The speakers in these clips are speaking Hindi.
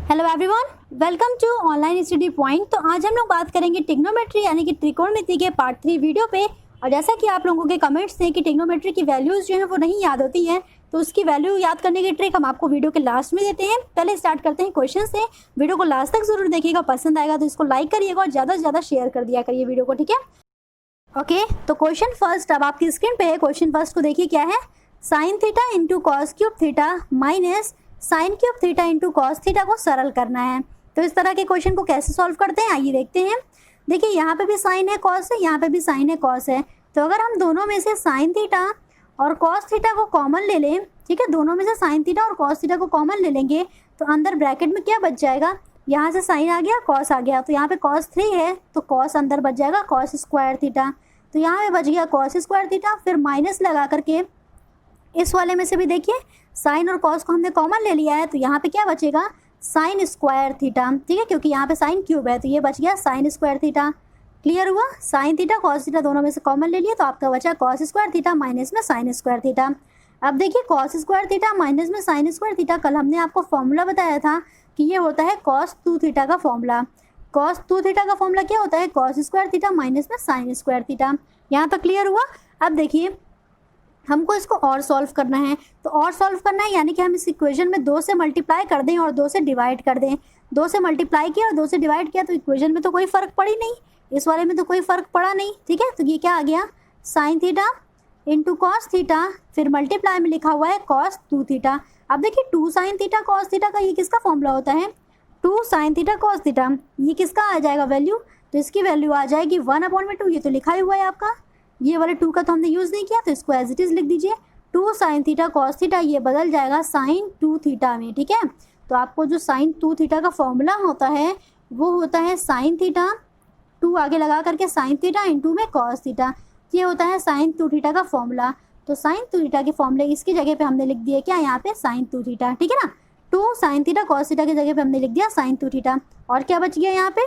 Hello everyone, welcome to online study point. तो आज हम लोग बात करेंगे ट्रिग्नोमेट्री यानी कि त्रिकोणमिति के पार्ट 3 वीडियो पे। और जैसा कि आप लोगों के कमेंट्स थे कि ट्रिग्नोमेट्री की वैल्यूज़ जो है वो नहीं याद होती हैं, तो उसकी वैल्यू याद करने की ट्रिक हम आपको वीडियो के लास्ट में देते हैं। पहले स्टार्ट करते हैं क्वेश्चन से। वीडियो को लास्ट तक जरूर देखिएगा, पसंद आएगा तो इसको लाइक करिएगा और ज़्यादा से ज़्यादा शेयर कर दिया करिए वीडियो को, ठीक है। ओके, तो क्वेश्चन फर्स्ट अब आपकी स्क्रीन पे है। क्वेश्चन फर्स्ट को देखिए क्या है। Sign theta into cos cube theta minus sine cube theta into cos theta को सरल करना है। तो इस तरह के क्वेश्चन को कैसे सॉल्व करते हैं आइए देखते हैं। देखिए यहाँ पे भी साइन है, कॉस है, यहाँ पे भी साइन है, कॉस है। तो अगर हम दोनों में से साइन थीटा और कॉस थीटा को कॉमन ले लें, ठीक है, दोनों में से साइन थीटा और कॉस थीटा को कॉमन ले लेंगे तो अंदर ब्रैकेट में क्या बच जाएगा, यहाँ से साइन आ गया, कॉस आ गया। तो यहाँ पे कॉस 3 है तो कॉस अंदर बच जाएगा कॉस स्क्वायर थीटा। तो यहाँ पे बच गया कॉस स्क्वायर थीटा। फिर माइनस लगा करके इस वाले में से भी देखिए साइन और कॉस को हमने कॉमन ले लिया है, तो यहाँ पे क्या बचेगा, साइन स्क्वायर थीटा, ठीक है, क्योंकि यहाँ पे साइन क्यूब है तो ये बच गया साइन स्क्वायर थीटा। क्लियर हुआ। साइन थीटा कॉस थीटा दोनों में से कॉमन ले लिया तो आपका बचा कॉस स्क्वायर थीटा माइनस में साइन स्क्वायर थीटा। अब देखिए कॉस स्क्वायर थीटा माइनस में साइन स्क्वायर थीटा, कल हमने आपको फॉर्मूला बताया था कि ये होता है कॉस 2 थीटा का फॉर्मूला। कॉस 2 थीटा का फॉर्मूला क्या होता है, कॉस स्क्वायर थीटा माइनस में साइन स्क्वायर थीटा। यहाँ तक क्लियर हुआ। अब देखिए हमको इसको और सॉल्व करना है। तो और सॉल्व करना है यानी कि हम इस इक्वेशन में 2 से मल्टीप्लाई कर दें और 2 से डिवाइड कर दें। 2 से मल्टीप्लाई किया और 2 से डिवाइड किया तो इक्वेशन में तो कोई फ़र्क पड़ी नहीं, इस वाले में तो कोई फ़र्क पड़ा नहीं, ठीक है। तो ये क्या आ गया, sign theta into cos theta, फिर मल्टीप्लाई में लिखा हुआ है कॉस 2 थीटा। अब देखिए 2 साइन थीटा कॉस थीटा का ये किसका फॉर्मूला होता है, 2 साइन थीटा कॉस थीटा, ये किसका आ जाएगा वैल्यू, तो इसकी वैल्यू आ जाएगी 1/2। ये तो लिखा ही हुआ है आपका, ये वाले 2 का तो हमने यूज़ नहीं किया तो इसको एज इट इज़ लिख दीजिए। 2 साइन थीटा कॉस थीटा ये बदल जाएगा साइन 2 थीटा में, ठीक है। तो आपको जो साइन 2 थीटा का फॉर्मूला होता है वो होता है साइन थीटा, 2 आगे लगा करके साइन थीटा इंटू में कॉस थीटा, ये होता है साइन 2 थीटा का फॉर्मूला। तो साइन 2 थीटा के फॉर्मूले इसकी जगह पे हमने लिख दिया क्या, यहाँ पे साइन 2 थीटा, ठीक है ना। 2 साइन थीटा कॉस थीटा की जगह पे हमने लिख दिया साइन 2 थीटा। और क्या बच गया यहाँ पे,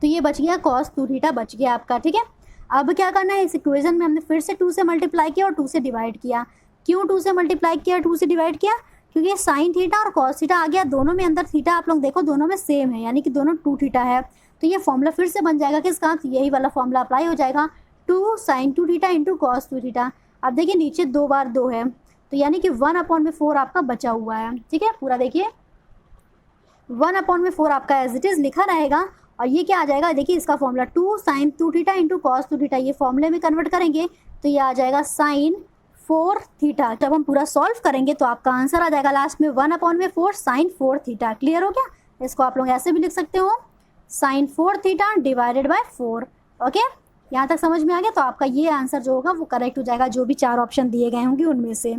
तो ये बच गया कॉस 2 थीटा बच गया आपका, ठीक है। अब क्या करना है, इस इक्वेशन में हमने फिर से 2 से मल्टीप्लाई किया और 2 से डिवाइड किया। क्यों 2 से मल्टीप्लाई किया, 2 से डिवाइड किया, क्योंकि ये साइन थीटा और कॉस थीटा आ गया, दोनों में अंदर थीटा आप लोग देखो दोनों में सेम है, यानी कि दोनों 2 थीटा है। तो ये फॉर्मूला फिर से बन जाएगा किसका, तो यही वाला फॉर्मूला अप्लाई हो जाएगा, 2 sine 2 theta into cos 2 theta. अब देखिए नीचे 2 बार 2 है तो यानी कि 1/4 आपका बचा हुआ है, ठीक है। पूरा देखिए 1/4 आपका एज इट इज़ लिखा रहेगा। और ये क्या आ जाएगा, देखिए इसका formula 2 sine 2 theta into cos 2 theta, ये फॉर्मूले में कन्वर्ट करेंगे तो ये आ जाएगा साइन 4 थीटा। जब हम पूरा सॉल्व करेंगे तो आपका आंसर आ जाएगा लास्ट में 1/4 साइन 4 थीटा। क्लियर हो गया। इसको आप लोग ऐसे भी लिख सकते हो, sine 4 theta divided by 4। Okay, यहाँ तक समझ में आ गया। तो आपका ये आंसर जो होगा वो करेक्ट हो जाएगा, जो भी 4 ऑप्शन दिए गए होंगे उनमें से।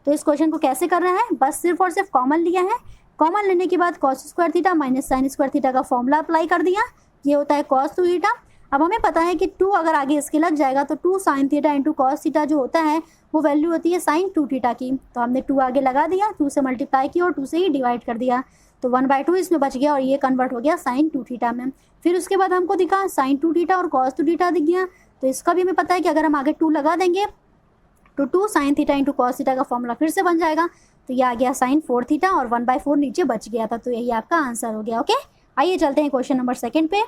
तो इस क्वेश्चन को कैसे करना है, बस सिर्फ और सिर्फ कॉमन लिया है, कॉमन लेने के बाद cos square theta minus sign square theta का फॉर्मूला अप्लाई कर दिया, ये होता है कॉस 2 थीटा। अब हमें पता है कि 2 अगर आगे इसके लग जाएगा तो 2 sine theta into cos theta जो होता है वो वैल्यू होती है साइन 2 थीटा की। तो हमने 2 आगे लगा दिया, 2 से मल्टीप्लाई किया और 2 से ही डिवाइड कर दिया, तो 1/2 इसमें बच गया और ये कन्वर्ट हो गया साइन 2 थीटा में। फिर उसके बाद हमको दिखा साइन 2 थीटा और कॉस 2 थीटा दिख गया, तो इसका भी हमें पता है कि अगर हम आगे 2 लगा देंगे तो 2 sine theta into cos theta का फॉर्मूला फिर से बन जाएगा। तो ये आ गया साइन 4 थीटा और 1/4 नीचे बच गया था, तो यही आपका आंसर हो गया। ओके, आइए चलते हैं क्वेश्चन नंबर 2 पे।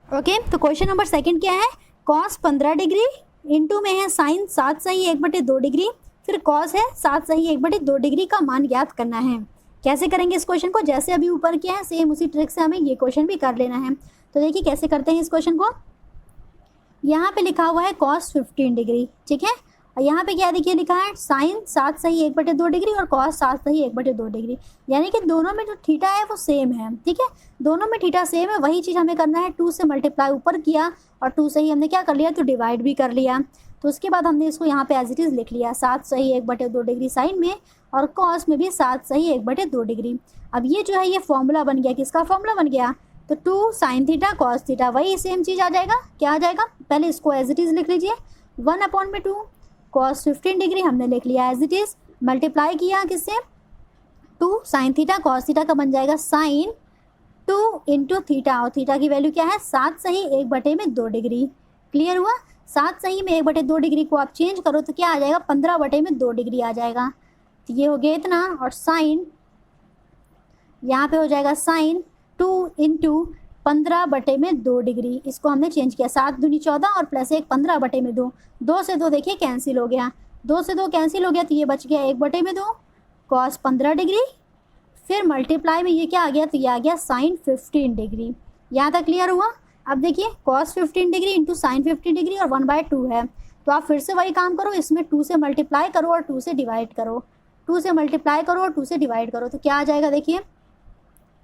ओके, तो क्वेश्चन नंबर 2 क्या है, कॉस 15 डिग्री इंटू में है साइन 7 सही 1/2 डिग्री, फिर कॉस है 7 सही 1/2 डिग्री का मान ज्ञात करना है। कैसे करेंगे इस क्वेश्चन को, जैसे अभी ऊपर किया है सेम उसी ट्रिक से हमें ये क्वेश्चन भी कर लेना है। तो देखिए कैसे करते हैं इस क्वेश्चन को। यहाँ पे लिखा हुआ है कॉस 15 डिग्री, ठीक है, और यहाँ पे क्या देखिए लिखा है साइन 7 सही 1/2 डिग्री और कॉस 7 सही 1/2 डिग्री, यानी कि दोनों में जो थीटा है वो सेम है, ठीक है, दोनों में थीटा सेम है। वही चीज़ हमें करना है, 2 से मल्टीप्लाई ऊपर किया और 2 से ही हमने क्या कर लिया, तो डिवाइड भी कर लिया। तो उसके बाद हमने इसको यहाँ पे एज इट इज़ लिख लिया 7 सही 1/2 डिग्री साइन में और कॉस में भी 7 सही 1/2 डिग्री। अब ये जो है ये फॉर्मूला बन गया, किसका फॉर्मूला बन गया, तो 2 साइन थीटा कॉस थीटा, वही सेम चीज़ आ जाएगा। क्या आ जाएगा, पहले इसको एज इट इज़ लिख लीजिए, 1/2 कॉस 15 डिग्री हमने लिख लिया एज इट इज़, मल्टीप्लाई किया किससे, 2 साइन थीटा कॉस थीटा का बन जाएगा साइन 2 इंटू थीटा, और थीटा की वैल्यू क्या है 7 सही 1/2 डिग्री। क्लियर हुआ। 7 सही में 1/2 डिग्री को आप चेंज करो तो क्या आ जाएगा, 15/2 डिग्री आ जाएगा। तो ये हो गया इतना, और साइन यहाँ पे हो जाएगा साइन 2 इंटू 15/2 डिग्री। इसको हमने चेंज किया, 7 दूनी 14 और प्लस 1 15/2। 2 से 2 देखिए कैंसिल हो गया, 2 से 2 कैंसिल हो गया तो ये बच गया 1/2 कॉस 15 डिग्री। फिर मल्टीप्लाई में ये क्या आ गया, तो ये आ गया साइन 15 डिग्री। यहाँ तक क्लियर हुआ। अब देखिए cos 15 degree into sine 15 degree और 1/2 है, तो आप फिर से वही काम करो, इसमें 2 से मल्टीप्लाई करो और 2 से डिवाइड करो, 2 से मल्टीप्लाई करो और 2 से डिवाइड करो, तो क्या आ जाएगा देखिए,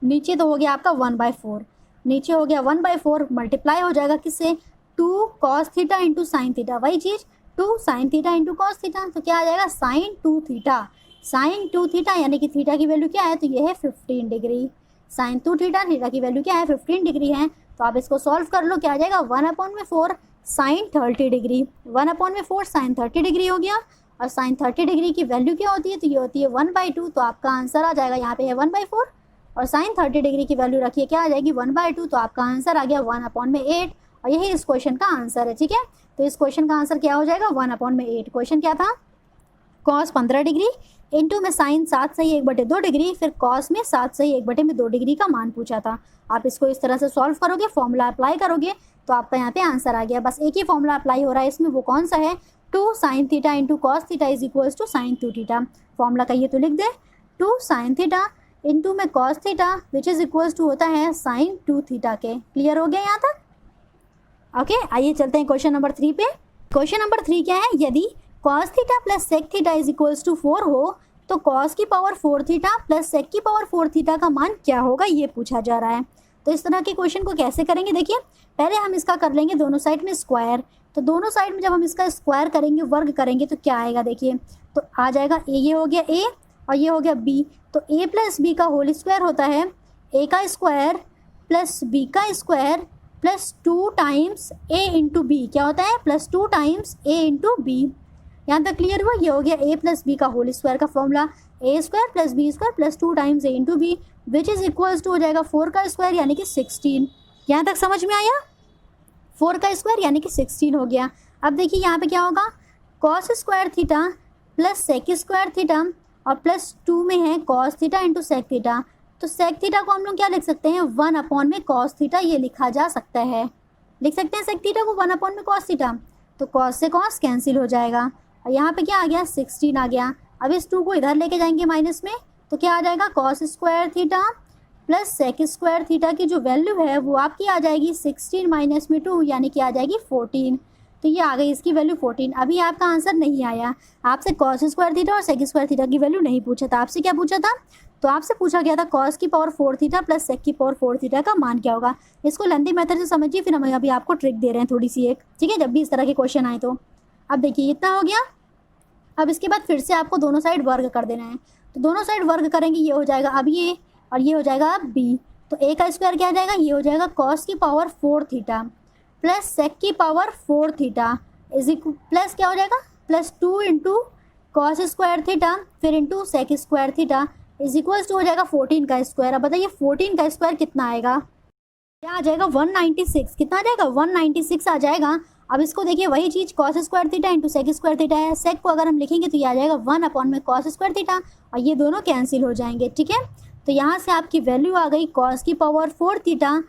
नीचे तो हो गया आपका 1/4, नीचे हो गया 1/4, मल्टीप्लाई हो जाएगा किससे, 2 cos theta into sine theta, वही चीज़ 2 sine theta into cos theta, तो क्या आ जाएगा साइन 2 थीटा। साइन 2 थीटा यानी कि थीटा की वैल्यू क्या है, तो ये है 15 डिग्री। साइन 2 थीटा, थीटा की वैल्यू क्या है 15 डिग्री है। तो आप इसको सॉल्व कर लो, क्या आ जाएगा 1/4 साइन 30 डिग्री, 1/4 साइन 30 डिग्री हो गया। और साइन 30 डिग्री की वैल्यू क्या होती है, तो ये होती है 1/2, तो आपका आंसर आ जाएगा, यहाँ पे है 1/4 और साइन 30 डिग्री की वैल्यू रखिए, क्या आ जाएगी 1/2, तो आपका आंसर आ गया 1/8 और यही इस क्वेश्चन का आंसर है। ठीक है, तो इस क्वेश्चन का आंसर क्या हो जाएगा 1/8। क्वेश्चन क्या था, कॉस 15 डिग्री इंटू में साइन 7 सही 1/2 डिग्री, फिर कॉस में 7 सही 1/2 डिग्री का मान पूछा था। आप इसको इस तरह से सॉल्व करोगे, फॉर्मूला अप्लाई करोगे, तो आपका यहाँ पे आंसर आ गया। बस एक ही फॉर्मूला अप्लाई हो रहा है इसमें, वो कौन सा है, 2 sine theta into cos theta is equals to sine 2 theta. Formula का ये तो लिख दे, 2 साइन थीटा इंटू में cos theta which is equals to होता है साइन 2 थीटा के। क्लियर हो गया यहाँ तक। ओके, आइए चलते हैं क्वेश्चन नंबर 3 पे। क्वेश्चन नंबर 3 क्या है, यदि cos theta plus sec theta is equals to 4 हो तो कॉस की पावर 4 थीटा प्लस सेक की पावर 4 थीटा का मान क्या होगा, ये पूछा जा रहा है। तो इस तरह के क्वेश्चन को कैसे करेंगे, देखिए पहले हम इसका कर लेंगे दोनों साइड में स्क्वायर। तो दोनों साइड में जब हम इसका स्क्वायर करेंगे, वर्ग करेंगे, तो क्या आएगा देखिए, तो आ जाएगा ए, ये हो गया ए और ये हो गया बी। तो ए प्लस बी का होल स्क्वायर होता है ए का स्क्वायर प्लस बी का square plus 2 times A into B, क्या होता है plus 2 times A into B. यहाँ तक क्लियर हुआ। ये हो गया ए प्लस बी का होल स्क्वायर का formula, A square plus B square plus 2 times A into B which is equals to हो जाएगा 4 का स्क्वायर यानी कि 16। यहाँ तक समझ में आया, 4 का स्क्वायर यानी कि 16 हो गया। अब देखिए यहाँ पे क्या होगा, cos square theta plus sec square theta और प्लस 2 में है cos theta into sec theta. तो सेक थीटा को हम लोग क्या लिख सकते हैं, 1/में कॉस थीटा, ये लिखा जा सकता है। लिख सकते हैं सेक थीटा को 1/में कॉस थीटा, तो कॉस से कॉस कैंसिल हो जाएगा और यहाँ पे क्या आ गया 16 आ गया। अब इस 2 को इधर लेके जाएंगे माइनस में, तो क्या आ जाएगा cos square theta plus sec square theta की जो वैल्यू है वो आपकी आ जाएगी 16 माइनस में 2 यानी कि आ जाएगी 14। तो ये आ गई इसकी वैल्यू 14। अभी आपका आंसर नहीं आया, आपसे कॉस स्क्वायर थीटा और सेक स्क्वायर थीटा की वैल्यू नहीं पूछा था। आपसे क्या पूछा था, तो आपसे पूछा गया था कॉस की पावर 4 थीटा प्लस सेक की पावर 4 थीटा का मान क्या होगा। इसको लेंथी मेथड से समझिए, फिर हम अभी आपको ट्रिक दे रहे हैं थोड़ी सी एक, ठीक है, जब भी इस तरह के क्वेश्चन आए तो। अब देखिए इतना हो गया। अब इसके बाद फिर से आपको दोनों साइड वर्ग कर देना है, तो दोनों साइड वर्ग करेंगे, ये हो जाएगा अब ये और ये हो जाएगा अब बी। तो ए का स्क्वायर क्या आ जाएगा, ये हो जाएगा कॉस की पावर 4 थीटा प्लस सेक की power 4 theta is equal plus क्या हो जाएगा plus 2 into cos square theta फिर into sec square theta is equals to हो जाएगा 14 का स्क्वायर। अब बताइए 14 का स्क्वायर कितना आएगा, क्या आ जाएगा 196। कितना आ जाएगा 196 आ जाएगा। अब इसको देखिए वही चीज़ cos square theta into sec square theta है, सेक को अगर हम लिखेंगे तो ये आ जाएगा 1/में कॉस स्क्वायर थीटा और ये दोनों कैंसिल हो जाएंगे। ठीक है, तो यहाँ से आपकी वैल्यू आ गई कॉस की पावर 4 थीटा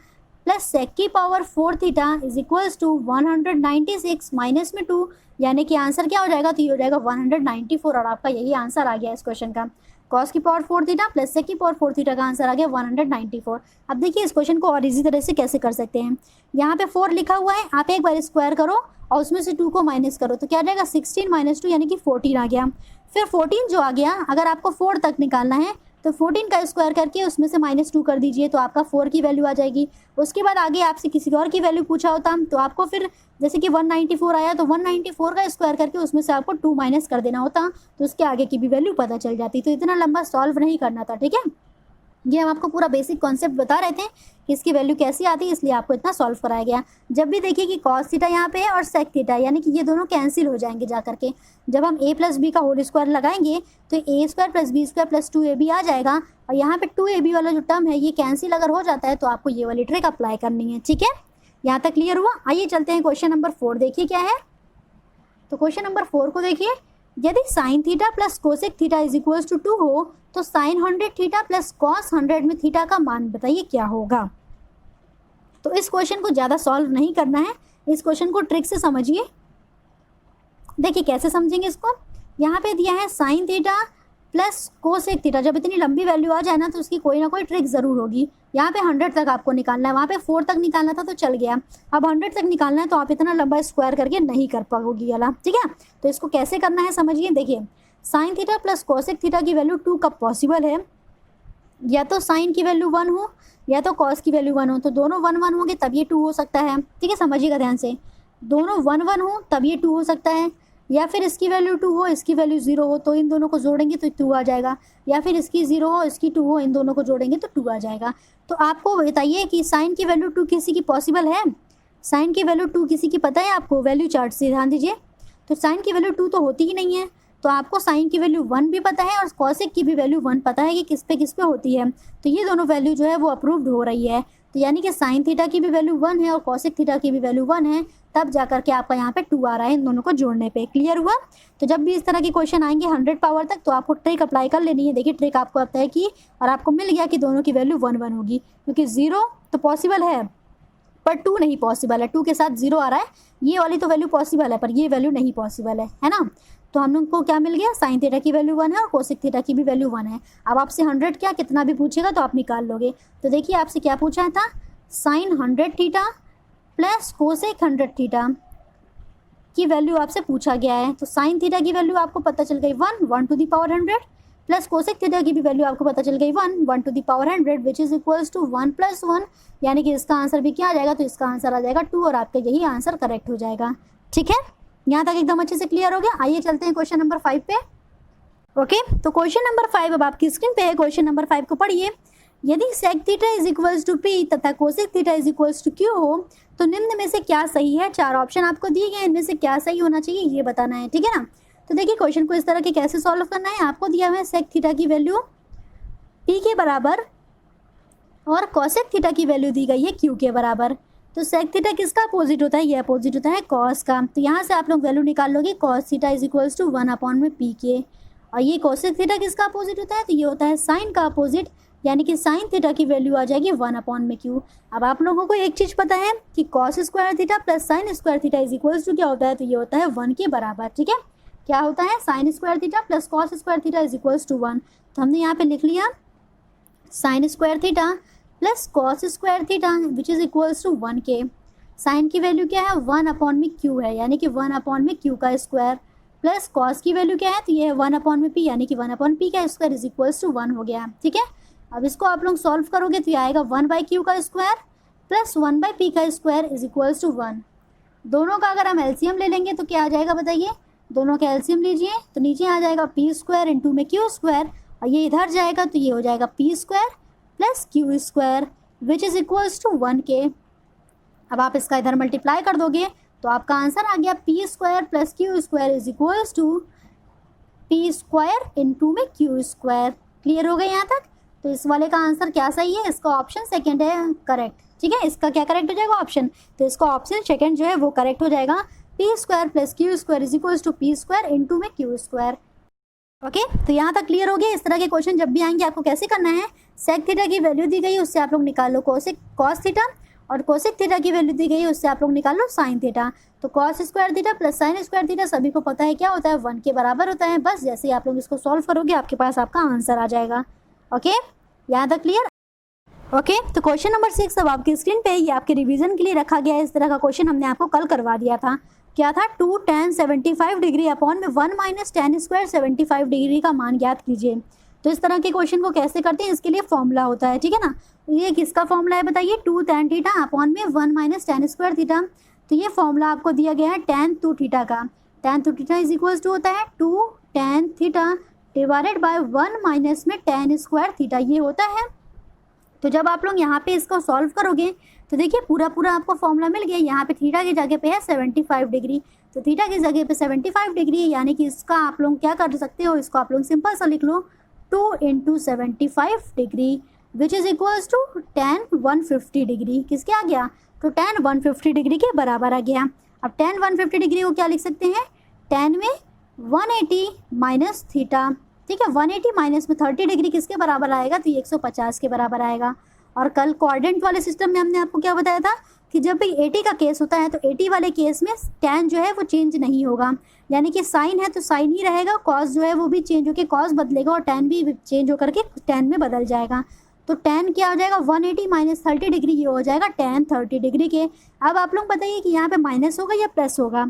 प्लस सेक की power 4 theta is equals to 196 minus में 2 यानी कि आंसर क्या हो जाएगा, तो ये हो जाएगा 194 और आपका यही आंसर आ गया इस क्वेश्चन का। कॉस की पावर 4 थीटा प्लस सेक की पावर 4 थीटा का आंसर आ गया 194। अब देखिए इस क्वेश्चन को और इजी तरह से कैसे कर सकते हैं। यहाँ पे 4 लिखा हुआ है, आप एक बार स्क्वायर करो और उसमें से 2 को माइनस करो, तो क्या आ जाएगा 16 माइनस 2 यानी कि 14 आ गया। फिर 14 जो आ गया, अगर आपको 4 तक निकालना है तो 14 का स्क्वायर करके उसमें से -2 कर दीजिए, तो आपका 4 की वैल्यू आ जाएगी। उसके बाद आगे आपसे किसी और की वैल्यू पूछा होता तो आपको फिर जैसे कि 194 आया तो 194 का स्क्वायर करके उसमें से आपको 2 माइनस कर देना होता, तो उसके आगे की भी वैल्यू पता चल जाती। तो इतना लंबा सॉल्व नहीं करना था। ठीक है, ये हम आपको पूरा बेसिक कॉन्सेप्ट बता रहे थे कि इसकी वैल्यू कैसी आती है, इसलिए आपको इतना सॉल्व कराया गया। जब भी देखिए कि कॉस थीटा यहाँ पे है और सेक थीटा यानी कि ये दोनों कैंसिल हो जाएंगे जा करके। जब हम a प्लस बी का होल स्क्वायर लगाएंगे तो a square plus B square plus 2ab आ जाएगा और यहाँ पे 2ab वाला जो टर्म है ये कैंसिल अगर हो जाता है तो आपको ये वाली ट्रिक अप्लाई करनी है। ठीक है, यहाँ तक क्लियर हुआ। आइए चलते हैं क्वेश्चन नंबर 4, देखिए क्या है। तो क्वेश्चन नंबर 4 को देखिए, यदि sine theta plus cosec theta is equals to 2 हो तो साइन 100 थीटा प्लस कॉस 100 में थीटा का मान बताइए क्या होगा। तो इस क्वेश्चन को ज़्यादा सॉल्व नहीं करना है, इस क्वेश्चन को ट्रिक से समझिए। देखिए कैसे समझेंगे इसको। यहाँ पे दिया है sign theta plus cosec theta. जब इतनी लंबी वैल्यू आ जाए ना तो उसकी कोई ना कोई ट्रिक ज़रूर होगी। यहाँ पे 100 तक आपको निकालना है, वहाँ पे 4 तक निकालना था तो चल गया, अब 100 तक निकालना है तो आप इतना लंबा स्क्वायर करके नहीं कर पाओगी वाला, ठीक है। तो इसको कैसे करना है समझिए। देखिए sign theta plus cosec theta की वैल्यू 2 कब पॉसिबल है, या तो साइन की वैल्यू 1 हो या तो कॉस की वैल्यू 1 हो, तो दोनों 1 1 होंगे तब ये 2 हो सकता है, ठीक है। समझिएगा ध्यान से, दोनों 1 1 हो तब ये 2 हो सकता है, या फिर इसकी वैल्यू 2 हो इसकी वैल्यू 0 हो तो इन दोनों को जोड़ेंगे तो 2 आ जाएगा, या फिर इसकी 0 हो इसकी 2 हो इन दोनों को जोड़ेंगे तो 2 आ जाएगा। तो आपको बताइए कि साइन की वैल्यू 2 किसी की पॉसिबल है, साइन की वैल्यू 2 किसी की पता है आपको, वैल्यू चार्ट से ध्यान दीजिए। तो साइन की वैल्यू 2 तो होती ही नहीं है, तो आपको साइन की वैल्यू 1 भी पता है और कॉसेक की भी वैल्यू 1 पता है कि किस पे होती है, तो ये दोनों वैल्यू जो है वो अप्रूव्ड हो रही है। तो यानी कि साइन थीटा की भी वैल्यू 1 है और कॉसेक थीटा की भी वैल्यू 1 है, तब जाकर के आपका यहाँ पे 2 आ रहा है इन दोनों को जोड़ने पे। क्लियर हुआ। तो जब भी इस तरह के क्वेश्चन आएंगे 100 पावर तक तो आपको ट्रिक अप्लाई कर लेनी है। देखिए ट्रिक आपको आता है कि और आपको मिल गया कि दोनों की वैल्यू 1 1 होगी, क्योंकि 0 तो पॉसिबल है पर 2 नहीं पॉसिबल है, 2 के साथ 0 आ रहा है, ये वाली तो वैल्यू पॉसिबल है पर ये वैल्यू नहीं पॉसिबल है ना। तो हम लोग को क्या मिल गया, साइन थीटा की वैल्यू 1 है और कोसेक थीटा की भी वैल्यू 1 है। अब आपसे 100 क्या कितना भी पूछेगा तो आप निकाल लोगे। तो देखिए आपसे क्या पूछा था, sine 100 theta plus cosec 100 theta की वैल्यू आपसे पूछा गया है। तो साइन थीटा की वैल्यू आपको पता चल गई 1 1 to the power 100, plus cosec theta की भी वैल्यू आपको पता चल गई 1 1 to the power 100 which is equals to 1 + 1, यानी कि इसका आंसर भी क्या आ जाएगा, तो इसका आंसर आ जाएगा 2 और आपका यही आंसर करेक्ट हो जाएगा। ठीक है, यहाँ तक एकदम अच्छे से क्लियर हो गया। आइए चलते हैं क्वेश्चन नंबर 5 पे। ओके तो क्वेश्चन नंबर 5 अब आपकी स्क्रीन पे है। क्वेश्चन नंबर 5 को पढ़िए। यदि sec theta is equals to P तथा cosec theta is equals to Q हो तो निम्न में से क्या सही है। 4 ऑप्शन आपको दिए गए, इनमें से क्या सही होना चाहिए ये बताना है, ठीक है ना। तो देखिए क्वेश्चन को इस तरह के कैसे सॉल्व करना है। आपको दिया हुआ है सेक थीटा की वैल्यू पी के बराबर और कोसेक थीटा की वैल्यू दी गई है क्यू के बराबर। तो सेक थीटा किसका अपोजिट होता है, ये अपोजिट होता है कॉस का। तो यहाँ से आप लोग वैल्यू निकाल लोगे, cos theta is equals to 1/पी के। और ये कोसेक थीटा किसका अपोजिट होता है, तो ये होता है साइन का अपोजिट, यानी कि साइन थीटा की वैल्यू आ जाएगी 1/क्यू। अब आप लोगों को एक चीज़ पता है कि cos square theta plus sine square theta is equals to क्या होता है, तो ये होता है 1 के बराबर। ठीक है, क्या होता है, sine square theta plus cos square theta is equals to 1। तो हमने यहाँ पे लिख लिया sine square theta plus cos square theta which is equals to 1 के। साइन की वैल्यू क्या है, 1/क्यू है, यानी कि 1/क्यू का स्क्वायर, प्लस कॉस की वैल्यू क्या है, तो ये है 1/पी, यानी कि 1/पी का स्क्वायर इज इक्वल्स टू 1 हो गया। ठीक है, अब इसको आप लोग सॉल्व करोगे तो ये आएगा 1/क्यू का स्क्वायर प्लस 1/पी का स्क्वायर इज इक्वल्स टू 1। दोनों का अगर हम एलसीएम ले लेंगे तो क्या आ जाएगा बताइए, दोनों का एलसीएम लीजिए तो नीचे आ जाएगा पी स्क्वायर इंटू में क्यू स्क्वायर, और ये इधर जाएगा तो ये हो जाएगा P square plus Q square which is equals to 1 के। अब आप इसका इधर मल्टीप्लाई कर दोगे तो आपका आंसर आ गया P square plus Q square is equals to P square into में क्यू स्क्वायर। क्लियर हो गया यहाँ तक। तो इस वाले का आंसर क्या सही है, इसका ऑप्शन सेकंड है करेक्ट। ठीक है, इसका क्या करेक्ट हो जाएगा, ऑप्शन, तो इसका ऑप्शन सेकंड जो है वो करेक्ट हो जाएगा। P square plus Q square is equals to P square into में क्यू स्क्वायर। ओके तो यहाँ तक क्लियर हो गया। इस तरह के क्वेश्चन जब भी आएंगे आपको कैसे करना है, सेक थीटा की वैल्यू दी गई है उससे आप लोग निकाल लो कॉस थीटा, और कोसेक थीटा की वैल्यू दी गई है उससे आप लोग निकाल लो साइन थीटा। तो cos square theta plus sine square theta सभी को पता है क्या होता है, 1 के बराबर होता है। बस जैसे ही आप लोग इसको सॉल्व करोगे आपके पास आपका आंसर आ जाएगा। ओके यहाँ तक क्लियर। ओके तो क्वेश्चन नंबर 6 अब आपकी स्क्रीन पे ये आपके रिवीजन के लिए रखा गया है। इस तरह का क्वेश्चन हमने आपको कल करवा दिया था। क्या था, 2 tan 75 डिग्री अपॉन में 1 - tan स्क्वायर 75 डिग्री का मान ज्ञात कीजिए। तो इस तरह के क्वेश्चन को कैसे करते हैं, इसके लिए फॉर्मूला होता है, ठीक है ना। ये किसका फॉर्मूला है बताइए, 2 tan थीटा अपॉन में 1 - tan स्क्वायर थीटा। तो ये फॉर्मूला आपको दिया गया है tan 2 थीटा का। tan 2 theta is equals to होता है 2 tan थीटा डिवाइडेड बाय 1 - में tan स्क्वायर थीटा, ये होता है। तो जब आप लोग यहाँ पे इसको सॉल्व करोगे तो देखिए पूरा आपको फॉर्मूला मिल गया। यहाँ पे थीटा की जगह पे है 75 डिग्री, तो थीटा की जगह पे 75 डिग्री है, यानी कि इसका आप लोग क्या कर सकते हो, इसको आप लोग सिंपल सा लिख लो 2 × 75 degree which is equals to tan 150 degree. किसके आ गया, तो tan 150 डिग्री के बराबर आ गया। अब tan 150 डिग्री को क्या लिख सकते हैं, tan में 180 माइनस थीटा, ठीक है। 180 माइनस में 30 डिग्री किसके बराबर आएगा, तो ये 150 के बराबर आएगा। और कल कोऑर्डिनेट वाले सिस्टम में हमने आपको क्या बताया था कि जब भी 80 का केस होता है तो 80 वाले केस में tan जो है वो चेंज नहीं होगा, यानी कि साइन है तो साइन ही रहेगा, कॉस जो है वो भी चेंज होकर कॉस बदलेगा और tan भी चेंज होकर के tan में बदल जाएगा। तो tan क्या हो जाएगा, 180 माइनस 30 डिग्री, ये हो जाएगा tan 30 डिग्री के। अब आप लोग बताइए कि यहाँ पे माइनस होगा या प्लस होगा,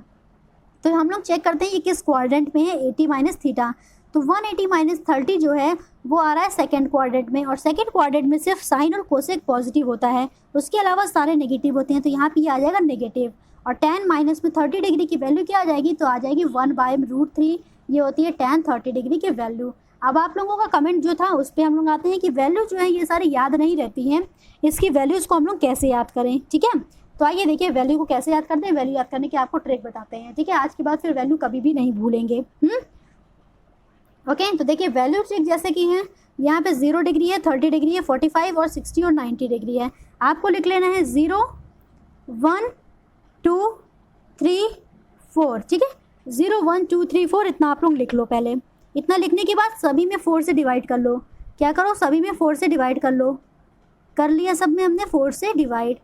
तो हम लोग चेक करते हैं ये किस क्वाड्रेंट में है, 80 माइनस थीटा। तो 180 माइनस 30 जो है वो आ रहा है सेकंड क्वाड्रेंट में, और सेकंड क्वाड्रेंट में सिर्फ साइन और कोसेक पॉजिटिव होता है, उसके अलावा सारे नेगेटिव होते हैं, तो यहाँ पे आ जाएगा नेगेटिव। और tan माइनस में 30 डिग्री की वैल्यू क्या आ जाएगी, तो आ जाएगी 1/√3, ये होती है tan 30 डिग्री की वैल्यू। अब आप लोगों का कमेंट जो था उस पर हम लोग आते हैं कि वैल्यू जो है ये सारी याद नहीं रहती हैं, इसकी वैल्यूज़ को हम लोग कैसे याद करें, ठीक है। तो आइए देखिए वैल्यू को कैसे याद करते हैं, वैल्यू याद करने के आपको ट्रिक बताते हैं, ठीक है। आज के बाद फिर वैल्यू कभी भी नहीं भूलेंगे। ओके, तो देखिए वैल्यू ट्रिक जैसे कि है, यहाँ पे 0 डिग्री है, 30 डिग्री है, 45 और 60 और 90 डिग्री है। आपको लिख लेना है 0 1 2 3 4, ठीक है। 0 1 2 3 4 इतना आप लोग लिख लो पहले। इतना लिखने के बाद सभी में 4 से डिवाइड कर लो। क्या करो, सभी में 4 से डिवाइड कर लो। कर लिया सब में हमने 4 से डिवाइड।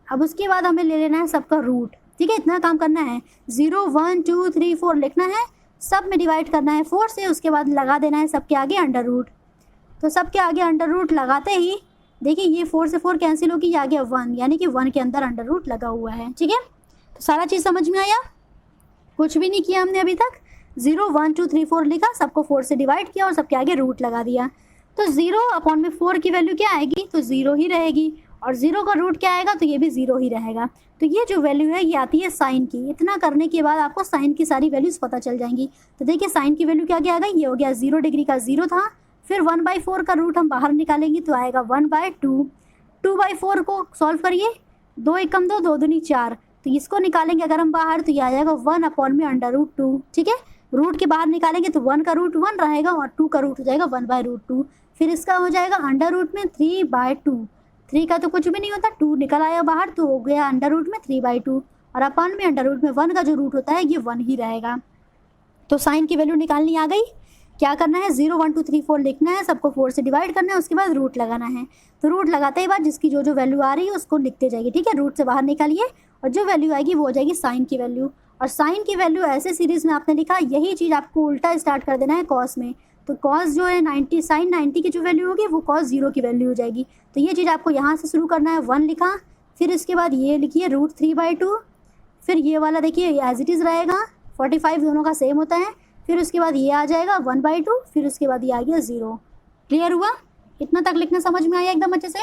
अब उसके बाद हमें ले लेना है सबका रूट, ठीक है। इतना काम करना है, 0 1 2 3 4 लिखना है, सब में डिवाइड करना है 4 से, उसके बाद लगा देना है सबके आगे अंडर रूट। तो सबके आगे अंडर रूट लगाते ही देखिए ये 4 से 4 कैंसिल होगी, ये आ गया 1, यानी कि 1 के अंदर अंडर रूट लगा हुआ है, ठीक है। तो सारा चीज़ समझ में आया, कुछ भी नहीं किया हमने अभी तक। 0 1 2 3 4 लिखा, सबको 4 से डिवाइड किया और सबके आगे रूट लगा दिया। तो 0/4 की वैल्यू क्या आएगी, तो 0 ही रहेगी, और 0 का रूट क्या आएगा, तो ये भी 0 ही रहेगा। तो ये जो वैल्यू है ये आती है साइन की। इतना करने के बाद आपको साइन की सारी वैल्यूज़ पता चल जाएंगी। तो देखिए साइन की वैल्यू क्या क्या आ गई, ये हो गया 0 डिग्री का 0 था, फिर 1/4 का रूट हम बाहर निकालेंगे तो आएगा 1/2। 2/4 को सॉल्व करिए, 2 1 कम 2, 2 दूनी 4, तो इसको निकालेंगे अगर हम बाहर तो ये आ जाएगा 1/√2, ठीक है। रूट के बाहर निकालेंगे तो 1 का रूट 1 रहेगा और 2 का रूट हो जाएगा 1/√2। फिर इसका हो जाएगा अंडर रूट में 3/2, 3 का तो कुछ भी नहीं होता, 2 निकल आया बाहर तो हो गया अंडर रूट में 3/2, और अपन में अंडर रूट में 1 का जो रूट होता है ये 1 ही रहेगा। तो साइन की वैल्यू निकालनी आ गई। क्या करना है, 0 1 2 3 4 लिखना है, सबको 4 से डिवाइड करना है, उसके बाद रूट लगाना है। तो रूट लगाते ही बाद जिसकी जो जो वैल्यू आ रही है उसको लिखते जाइए, ठीक है। रूट से बाहर निकालिए और जो वैल्यू आएगी वो हो जाएगी साइन की वैल्यू। और साइन की वैल्यू ऐसे सीरीज़ में आपने लिखा, यही चीज़ आपको उल्टा स्टार्ट कर देना है कॉस में। तो कॉस जो है 90 साइन 90 की जो वैल्यू होगी वो कॉस 0 की वैल्यू हो जाएगी। तो ये चीज़ आपको यहाँ से शुरू करना है, 1 लिखा, फिर इसके बाद ये लिखिए √3/2, फिर ये वाला देखिए एज इट इज़ रहेगा, 45 दोनों का सेम होता है, फिर उसके बाद ये आ जाएगा 1/2, फिर उसके बाद ये आ गया 0। क्लियर हुआ, इतना तक लिखना समझ में आया एकदम अच्छे से।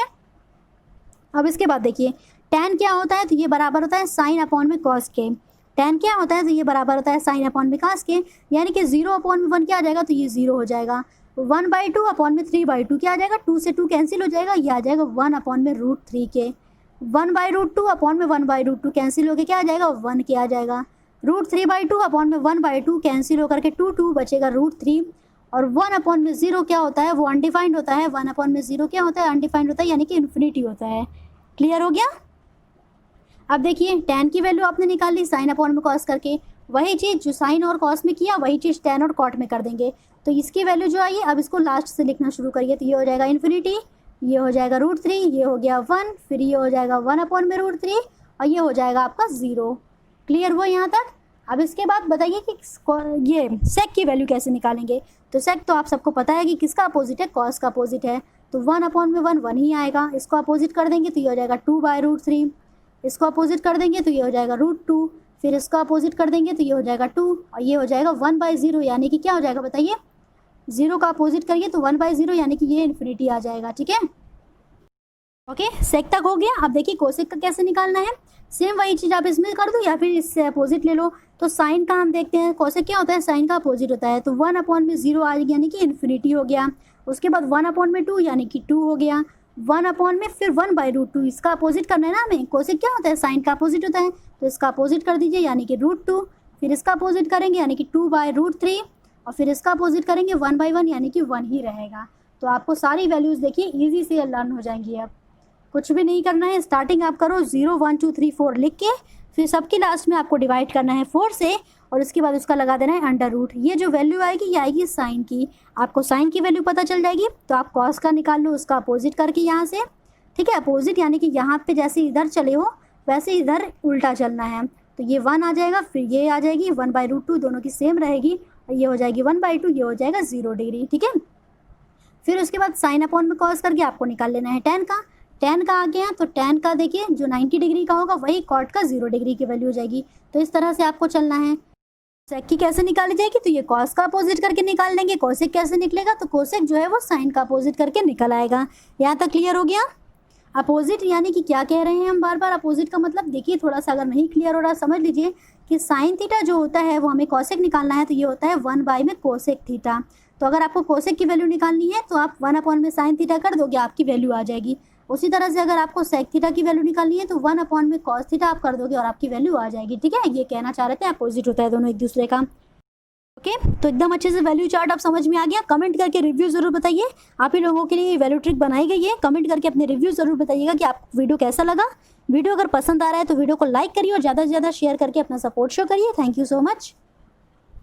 अब इसके बाद देखिए tan क्या होता है, तो ये बराबर होता है साइन अपॉन में कॉस के। tan क्या होता है, तो ये बराबर होता है साइन अपॉन में कॉस के, यानी कि 0/1 क्या आ जाएगा, तो ये 0 हो जाएगा। 1/2 अपॉन में 3/2 क्या आ जाएगा, 2 से 2 कैंसिल हो जाएगा, ये आ जाएगा 1/√3 के। 1/√2 अपॉन में 1/√2 कैंसिल होकर क्या आ जाएगा, 1 के आ जाएगा। √3/2 अपॉन में 1/2 कैंसिल होकर के 2 बचेगा √3, और 1/0 क्या होता है, वो अनडिफाइंड होता है। 1/0 क्या होता है, अनडिफाइंड होता है, यानी कि इन्फिनिटी होता है। क्लियर हो गया। अब देखिए tan की वैल्यू आपने निकाल ली साइन अपॉन में कॉस करके, वही चीज़ जो साइन और कॉस में किया वही चीज़ tan और कॉट में कर देंगे। तो इसकी वैल्यू जो आई है, अब इसको लास्ट से लिखना शुरू करिए, तो ये हो जाएगा इन्फिनिटी, ये हो जाएगा √3, ये हो गया 1, फिर ये हो जाएगा 1/√3, और ये हो जाएगा आपका 0। क्लियर हुआ यहाँ तक। अब इसके बाद बताइए कि ये सेक की वैल्यू कैसे निकालेंगे। तो सेक तो आप सबको पता है कि किसका अपोजिट है, कॉस का अपोजिट है, तो 1/1 1 ही आएगा। इसको अपोजिट कर देंगे तो ये हो जाएगा 2/√3, इसको अपोजिट कर देंगे तो ये हो जाएगा √2, फिर इसको अपोजिट कर देंगे तो ये हो जाएगा 2, और ये हो जाएगा 1/0, यानी कि क्या हो जाएगा बताइए, 0 का अपोजिट करिए तो 1/0, यानी कि ये इन्फिनिटी आ जाएगा, ठीक है। ओके, सेक तक हो गया। अब देखिए कोसेक का कैसे निकालना है। सेम वही चीज़ आप इसमें कर दो या फिर इससे अपोजिट ले लो। तो साइन का हम देखते हैं, कोसेक क्या होता है, साइन का अपोजिट होता है। तो 1/0 आ गया, यानी कि इन्फिनिटी हो गया। उसके बाद 1/2 यानी कि 2 हो गया। 1 में फिर 1/√2, इसका अपोजिट करना है ना हमें। कोसेक क्या होता है, साइन का अपोजिट होता है, तो इसका अपोजिट कर दीजिए, यानी कि √2, फिर इसका अपोजिट करेंगे यानी कि 2/√3, और फिर इसका अपोजिट करेंगे 1/1, यानी कि 1 ही रहेगा। तो आपको सारी वैल्यूज़ देखिए ईजी से लर्न हो जाएंगी। अब कुछ भी नहीं करना है, स्टार्टिंग आप करो 0 1 2 3 4 लिख के, फिर सबके लास्ट में आपको डिवाइड करना है 4 से, और उसके बाद उसका लगा देना है अंडर रूट। ये जो वैल्यू आएगी ये आएगी साइन की। आपको साइन की वैल्यू पता चल जाएगी तो आप कॉस का निकाल लो उसका अपोजिट करके यहाँ से, ठीक है। अपोजिट यानी कि यहाँ पे जैसे इधर चले हो वैसे इधर उल्टा चलना है। तो ये 1 आ जाएगा, फिर ये आ जाएगी 1/√2, दोनों की सेम रहेगी, और ये हो जाएगी 1/2, ये हो जाएगा 0 डिग्री, ठीक है। फिर उसके बाद साइन अपॉन में कॉस करके आपको निकाल लेना है tan का। tan का आ गया तो tan का देखिए जो 90 डिग्री का होगा वही कॉट का 0 डिग्री की वैल्यू हो जाएगी। तो इस तरह से आपको चलना है। सेक की कैसे निकाली जाएगी, तो ये कॉस का अपोजिट करके निकाल लेंगे। कोसेक कैसे निकलेगा, तो कोसेक जो है वो साइन का अपोजिट करके निकल आएगा। यहाँ तक क्लियर हो गया। अपोजिट यानी कि क्या कह रहे हैं हम बार बार, अपोजिट का मतलब देखिए थोड़ा सा अगर नहीं क्लियर हो रहा समझ लीजिए कि साइन थीटा जो होता है वो हमें कोसेक निकालना है, तो ये होता है 1 में कोसेक थीटा। तो अगर आपको कोसेक की वैल्यू निकालनी है तो आप 1 में साइन थीटा कर दोगे, आपकी वैल्यू आ जाएगी। उसी तरह से अगर आपको सेक थीटा की वैल्यू निकालनी है तो 1 में कॉस थीटा आप कर दोगे और आपकी वैल्यू आ जाएगी, ठीक है। ये कहना चाह रहे थे अपोजिट होता है दोनों एक दूसरे का। ओके तो एकदम अच्छे से वैल्यू चार्ट आप समझ में आ गया। कमेंट करके रिव्यू जरूर बताइए। आप ही लोगों के लिए वैल्यू ट्रिक बनाई गई है। कमेंट करके अपने रिव्यू जरूर बताइएगा कि आपको वीडियो कैसा लगा। वीडियो अगर पसंद आ रहा है तो वीडियो को लाइक करिए और ज़्यादा से ज़्यादा शेयर करके अपना सपोर्ट शो करिए। Thank you so much.